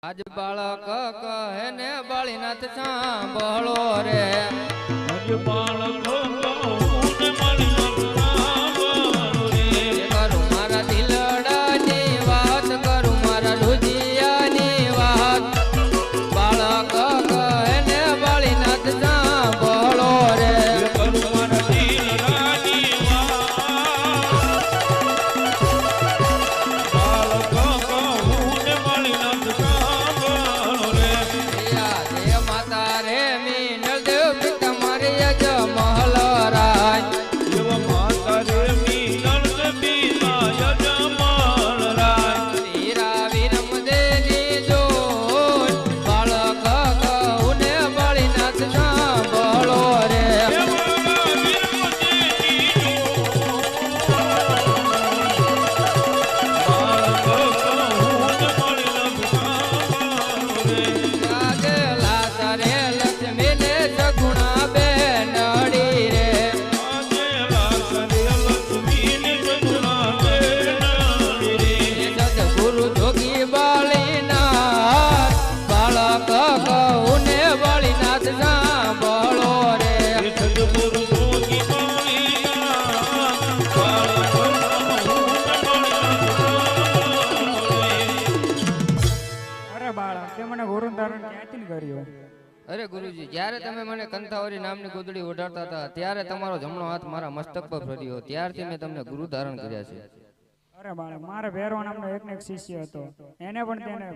આજ બાળક કહે ને બાળીનાથ સાંભળો રે, આજ બાળક કહે ને બાળીનાથ સાંભળો રે. કરું મારા દિલડાની વાત, કરું મારા ઢુજિયાની વાત. બાળક કહે ને બાળીનાથ સાંભળો રે, કરું મારા દિલડાની વાત. બાળક કહું ને બાળીનાથ સાંભળો રે. જય માતા રે મીનલ દેવ પિતા મારી યજ મહલ રાજ. એવા માતા રે મીનળ ને પિતા યજમાન રાય. વીરા વિરમ દેની જોન, બાળક કહું ને બાળીનાથ સાંભળો રે. અરે ગુરુજી, જ્યારે તમે મને કંથાવરી નામની ગોદડી ઓઢાડતા હતા ત્યારે તમારો જમણો હાથ મારા મસ્તક પર ફર્યો, ત્યારથી મેં તમને ગુરુ ધારણ કર્યા છે. અરે બાળક, મારે ભેરવા નામનો એક શિષ્ય હતો, એને પણ તેને